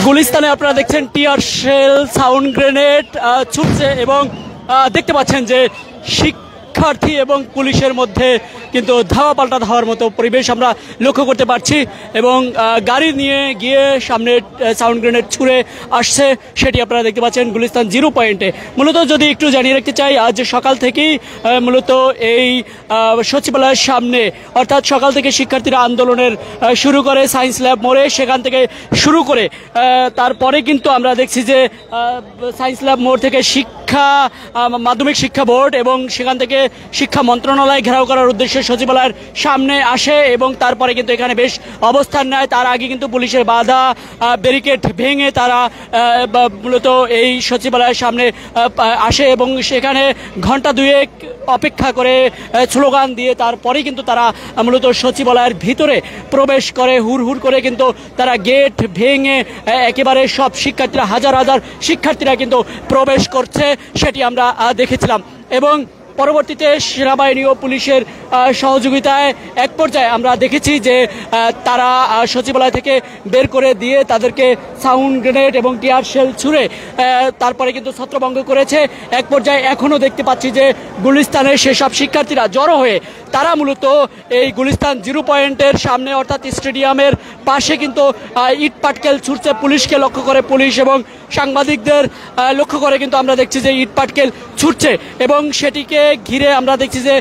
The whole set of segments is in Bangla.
গুলিস্তানে আপনারা দেখছেন টিয়ার শেল, সাউন্ড গ্রেনেড ছুটছে এবং দেখতে পাচ্ছেন যে শিক্ষার্থী এবং পুলিশের মধ্যে কিন্তু ধাওয়া পাল্টা ধাওয়ার মতো পরিবেশ আমরা লক্ষ্য করতে পারছি এবং গাড়ি নিয়ে গিয়ে সামনে সাউন্ড গ্রেনেড ছুড়ে আসছে সেটি আপনারা দেখতে পাচ্ছেন গুলিস্তান 0 পয়েন্টে। মূলত যদি একটু জানিয়ে রাখতে চাই, আজ সকাল থেকেই মূলত এই সচিবালয়ের সামনে অর্থাৎ সকাল থেকে শিক্ষার্থীরা আন্দোলনের শুরু করে সায়েন্স ল্যাব মোড়ে, সেখান থেকে শুরু করে তারপরে কিন্তু আমরা দেখছি যে সায়েন্স ল্যাব মোড় থেকে মাধ্যমিক শিক্ষা বোর্ড এবং সেখান থেকে শিক্ষা মন্ত্রণালয় ঘেরাও করার উদ্দেশ্যে সচিবালয়ের সামনে আসে এবং তারপরে কিন্তু এখানে বেশ অবস্থান নেয়। তার আগে কিন্তু পুলিশের বাধা ব্যারিকেড ভেঙে তারা মূলত এই সচিবালয়ের সামনে আসে এবং সেখানে ঘন্টা দুয়েক অপেক্ষা করে স্লোগান দিয়ে তারপরে কিন্তু তারা মূলত সচিবালয়ের ভিতরে প্রবেশ করে। হুড় করে কিন্তু তারা গেট ভেঙে একেবারে সব শিক্ষার্থীরা, হাজার হাজার শিক্ষার্থীরা কিন্তু প্রবেশ করছে সেটি আমরা দেখেছিলাম এবং পরবর্তীতে সেনাবাহিনী ও পুলিশের সহযোগিতায় এক পর্যায়ে আমরা দেখেছি যে তারা সচিবালয় থেকে বের করে দিয়ে তাদেরকে সাউন্ড গ্রেনেড এবং টিয়ার শেল ছুড়ে তারপরে কিন্তু ছত্রভঙ্গ করেছে। এক পর্যায়ে এখনও দেখতে পাচ্ছি যে গুলিস্তানের সেসব শিক্ষার্থীরা জড়ো হয়ে তারা মূলত এই গুলিস্তান 0 পয়েন্টের সামনে অর্থাৎ স্টেডিয়ামের পাশে কিন্তু ইট পাটকেল ছুটছে পুলিশকে লক্ষ্য করে। পুলিশ এবং সাংবাদিকদের লক্ষ্য করে কিন্তু আমরা দেখছি যে ইট পাটকেল ছুটছে এবং সেটিকে ঘিরে আমরা দেখছি যে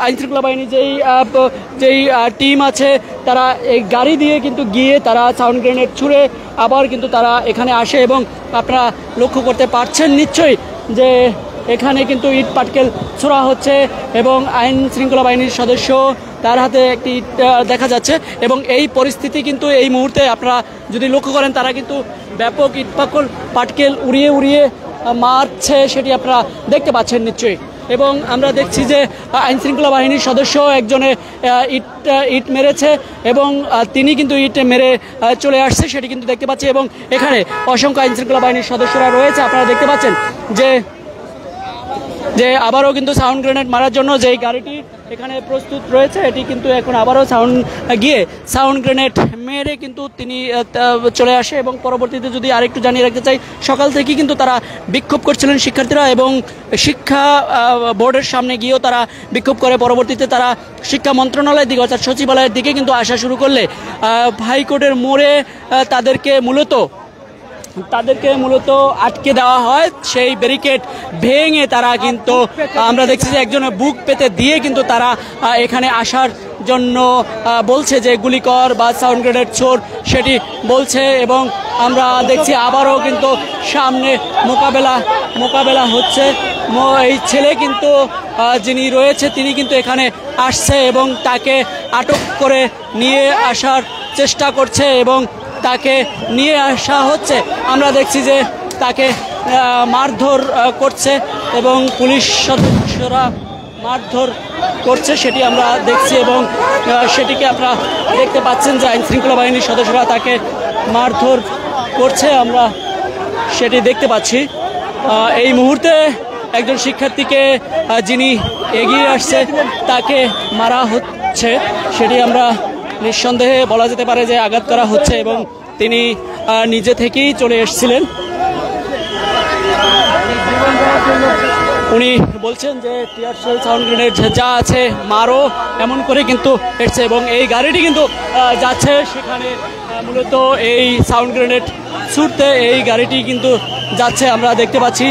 আইনশৃঙ্খলা বাহিনী যেই টিম আছে তারা এই গাড়ি দিয়ে কিন্তু গিয়ে তারা সাউন্ড গ্রেনেড ছুড়ে আবার কিন্তু তারা এখানে আসে এবং আপনারা লক্ষ্য করতে পারছেন নিশ্চয়ই যে এখানে কিন্তু ইট পাটকেল ছোড়া হচ্ছে এবং আইন শৃঙ্খলা বাহিনীর সদস্য তার হাতে একটি ইট দেখা যাচ্ছে এবং এই পরিস্থিতি কিন্তু এই মুহূর্তে আপনারা যদি লক্ষ্য করেন তারা কিন্তু ব্যাপক ইট পাটকেল উড়িয়ে মারছে সেটি আপনারা দেখতে পাচ্ছেন নিশ্চয়ই। এবং আমরা দেখছি যে আইনশৃঙ্খলা বাহিনীর সদস্য একজনে ইট মেরেছে এবং তিনি কিন্তু ইট মেরে চলে আসছে সেটি কিন্তু দেখতে পাচ্ছি এবং এখানে অসংখ্য আইনশৃঙ্খলা বাহিনীর সদস্যরা রয়েছে। আপনারা দেখতে পাচ্ছেন যে আবারও কিন্তু সাউন্ড গ্রেনেড মারার জন্য যেই গাড়িটি এখানে প্রস্তুত রয়েছে এটি কিন্তু এখন আবারও সাউন্ড গ্রেনেড মেরে কিন্তু তিনি চলে আসে এবং পরবর্তীতে যদি আরেকটু জানিয়ে রাখতে চাই, সকাল থেকে কিন্তু তারা বিক্ষোভ করছিলেন শিক্ষার্থীরা এবং শিক্ষা বোর্ডের সামনে গিয়েও তারা বিক্ষোভ করে। পরবর্তীতে তারা শিক্ষা মন্ত্রণালয়ের দিকে অর্থাৎ সচিবালয়ের দিকে কিন্তু আসা শুরু করলে হাইকোর্টের মোড়ে তাদেরকে মূলত আটকে দেওয়া হয়। সেই ব্যারিকেড ভেঙে তারা কিন্তু আমরা দেখছি যে একজনের বুক পেতে দিয়ে কিন্তু তারা এখানে আসার জন্য বলছে যে গুলি কর বা সাউন্ড গ্রেনেড ছোড় সেটি বলছে এবং আমরা দেখছি আবারও কিন্তু সামনে মোকাবেলা হচ্ছে। এই ছেলে কিন্তু যিনি রয়েছে তিনি কিন্তু এখানে আসছে এবং তাকে আটক করে নিয়ে আসার চেষ্টা করছে এবং তাকে নিয়ে আসা হচ্ছে। আমরা দেখছি যে তাকে মারধর করছে এবং পুলিশ সদস্যরা মারধর করছে সেটি আমরা দেখছি এবং সেটিকে আপনারা দেখতে পাচ্ছেন যে আইনশৃঙ্খলা বাহিনীর সদস্যরা তাকে মারধর করছে, আমরা সেটি দেখতে পাচ্ছি। এই মুহূর্তে একজন শিক্ষার্থীকে যিনি এগিয়ে আসছে তাকে মারা হচ্ছে, সেটি আমরা নিঃসন্দেহে বলা যেতে পারে যে আঘাত করা হচ্ছে এবং তিনি নিজে থেকেই চলে এসেছিলেন। উনি বলছেন যে টিয়ার শেল, সাউন্ড গ্রেনেড যা আছে মারো, এমন করে কিন্তু এসছে এবং এই গাড়িটি কিন্তু যাচ্ছে সেখানে মূলত এই সাউন্ড গ্রেনেড ছুটতে এই গাড়িটি কিন্তু যাচ্ছে আমরা দেখতে পাচ্ছি।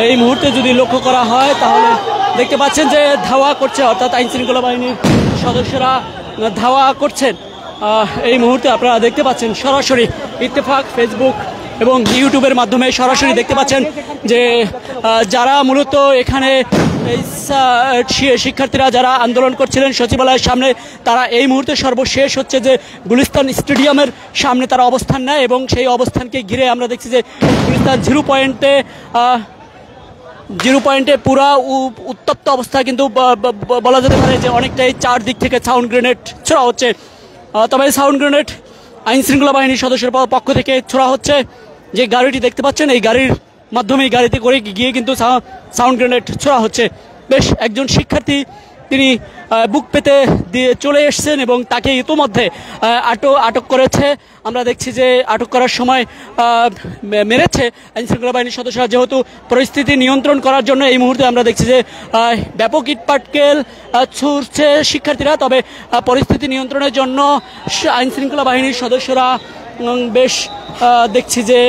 এই মুহূর্তে যদি লক্ষ্য করা হয় তাহলে দেখতে পাচ্ছেন যে ধাওয়া করছে অর্থাৎ আইনশৃঙ্খলা বাহিনীর সদস্যরা ধাওয়া করছেন। এই মুহূর্তে আপনারা দেখতে পাচ্ছেন সরাসরি ইত্তেফাক ফেসবুক এবং ইউটিউবের মাধ্যমে সরাসরি দেখতে পাচ্ছেন যে যারা মূলত এখানে এই শিক্ষার্থীরা যারা আন্দোলন করছিলেন সচিবালয়ের সামনে তারা এই মুহূর্তে সর্বশেষ হচ্ছে যে গুলিস্তান স্টেডিয়ামের সামনে তারা অবস্থান নেয় এবং সেই অবস্থানকে ঘিরে আমরা দেখছি যে গুলিস্তান 0 পয়েন্টে পুরা উত্তপ্ত অবস্থা কিন্তু বলা যেতে পারে যে অনেকটাই চারদিক থেকে সাউন্ড গ্রেনেড ছোড়া হচ্ছে। তবে সাউন্ড গ্রেনেড আইনশৃঙ্খলা বাহিনীর সদস্যের পক্ষ থেকে ছোড়া হচ্ছে। যে গাড়িটি দেখতে পাচ্ছেন এই গাড়ির মাধ্যমে গাড়িতে করে গিয়ে কিন্তু সাউন্ড গ্রেনেড ছোড়া হচ্ছে। বেশ একজন শিক্ষার্থী তিনি বুক পেতে দিয়ে চলে এসছেন এবং তাকে ইতোমধ্যে আটক করেছে। আমরা দেখছি যে আটক করার সময় মেরেছে আইনশৃঙ্খলা বাহিনীর সদস্যরা। যেহেতু পরিস্থিতি নিয়ন্ত্রণ করার জন্য এই মুহূর্তে আমরা দেখছি যে ব্যাপক ইটপাটকেল ছুড়ছে শিক্ষার্থীরা, তবে পরিস্থিতি নিয়ন্ত্রণের জন্য আইনশৃঙ্খলা বাহিনীর সদস্যরা বেশ দেখছি যে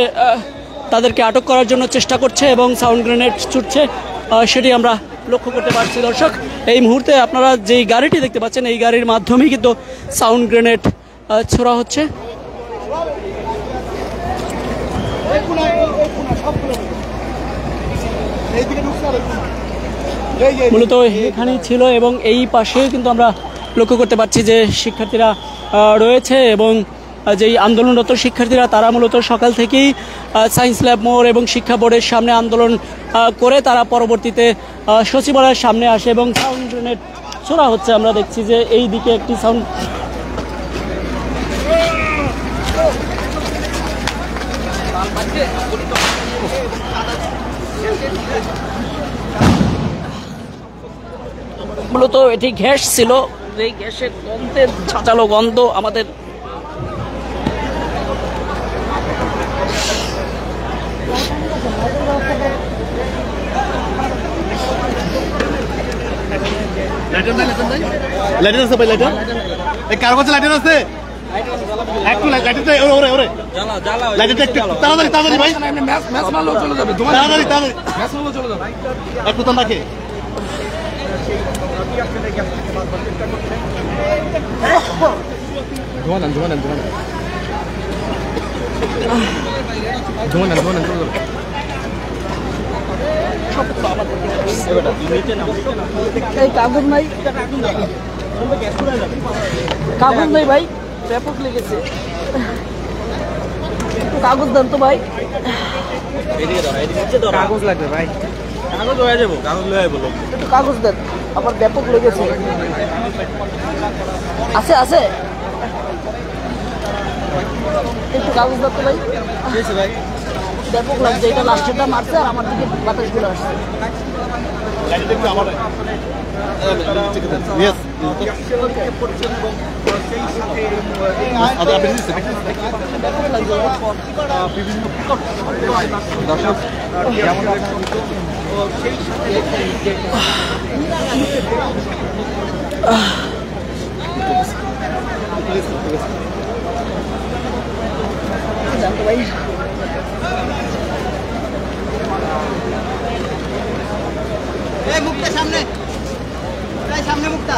তাদেরকে আটক করার জন্য চেষ্টা করছে এবং সাউন্ড গ্রেনেড ছুটছে, সেটি আমরা লক্ষ্য করতে পারছি। দর্শক, এই মুহূর্তে আপনারা যেই গাড়িটি দেখতে পাচ্ছেন এই গাড়ির মাধ্যমেই কিন্তু সাউন্ড গ্রেনেড ছোড়া হচ্ছে। মূলত এখানেই ছিল এবং এই পাশে কিন্তু আমরা লক্ষ্য করতে পারছি যে শিক্ষার্থীরা রয়েছে এবং যেই আন্দোলনরত শিক্ষার্থীরা তারা মূলত সকাল থেকেই সায়েন্স ল্যাব মোড় এবং শিক্ষা বোর্ডের সামনে আন্দোলন করে তারা পরবর্তীতে সচিবালয়ের সামনে আসে এবং সাউন্ড গ্রেনেড ছোড়া হচ্ছে। আমরা দেখছি যে এই দিকে একটি সাউন্ড মূলত এটি গ্যাস ছিল, এই গ্যাসের গন্ধের ঝাঁঝালো গন্ধ আমাদের লাইটার আছে ভাই, লাইটার এই কার কাছে লাইটার আছে? একটু লাইটারটা ওরে ওরে লাইটারটা একটু তাড়াতাড়ি তাড়াতাড়ি ভাই, ম্যাচ মারলেও চলে যাবে, তাড়াতাড়ি তাড়াতাড়ি ম্যাচ মারলেও চলে যাবে, একটু তো নাকে ধোয়া নেন ধোয়া নেন ধোয়া নেন ধোয়া নেন ধোয়া নেন চলে যাবে। কাগজ নাই, কাগজ নেই ভাই, ব্যাপক লেগেছে, কাগজ দেন তো ভাই, কাগজ লাগবে ভাই, কাগজ হয়ে যাবো, কাগজ লয়ে বলো, একটু কাগজ দেন, আমার ব্যাপক লেগেছে। আছে আছে একটু কাগজ দেন তো ভাই, ভাই ব্যাপক লাগছে, এটা লাস্টেরটা মারছে আর আমার দিকে বাতাস গুলো আসছে। জানতো ভাই মুখটা সামনে, সামনে মুখটা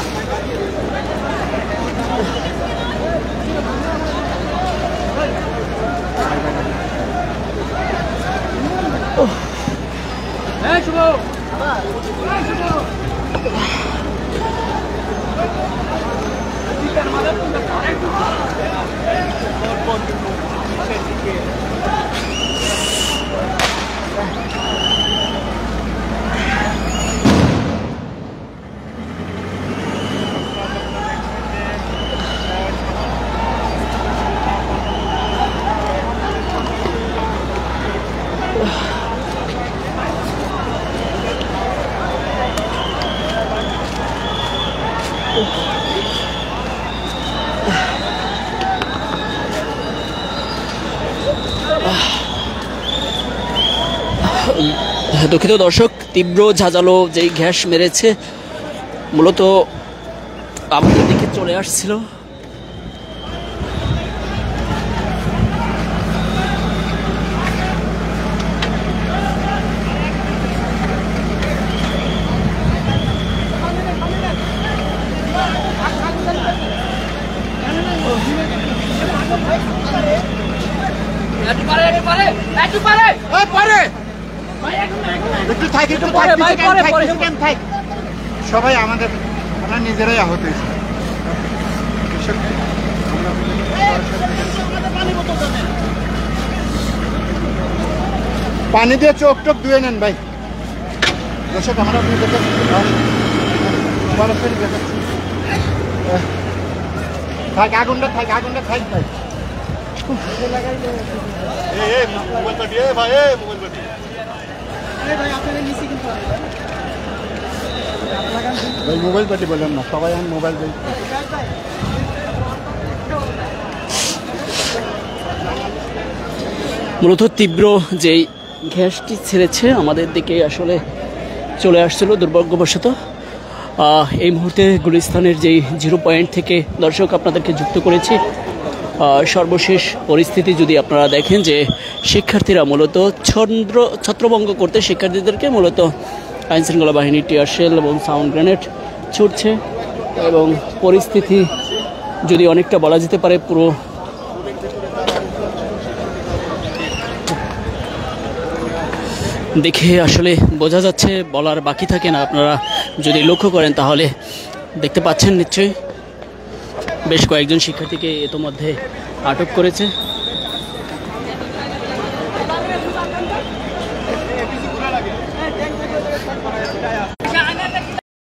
শুভ দুঃখিত দর্শক, তীব্র ঝাঁঝালো যেই গ্যাস মেরেছে মূলত আমাদের দিকে চলে আসছিল। সবাই আমাদের আমরা নিজেরাই আহত হয়েছি। পানি দিয়ে চোখ টোক ধুয়ে নেন ভাই। দর্শক আমরা থাক আগুনটা থাক আগুনটা থাক ভাই। মোবাইল পাঠিয়ে ভাই, মোবাইল পাঠিয়ে ভাই আপনাদের নিচে কিন্তু ভাই মোবাইল পার্টি বললাম না, সবাই এখন মোবাইল মূলত তীব্র যেই গ্যাসটি ছেড়েছে আমাদের দিকে আসলে চলে আসছিল দুর্ভাগ্যবশত। এই মুহূর্তে গুলিস্তানের যেই 0 পয়েন্ট থেকে দর্শক আপনাদেরকে যুক্ত করেছি। সর্বশেষ পরিস্থিতি যদি আপনারা দেখেন যে শিক্ষার্থীরা মূলত ছত্রভঙ্গ করতে শিক্ষার্থীদেরকে মূলত আইনশৃঙ্খলা বাহিনী টিয়ার শেল এবং সাউন্ড গ্রেনেড ছুটছে এবং পরিস্থিতি যদি অনেকটা বলা যেতে পারে পুরো দেখে আসলে বোঝা যাচ্ছে, বলার বাকি থাকে না। আপনারা যদি লক্ষ্য করেন তাহলে দেখতে পাচ্ছেন নিশ্চয়ই বেশ কয়েকজন শিক্ষার্থীকে ইতোমধ্যে আটক করেছে।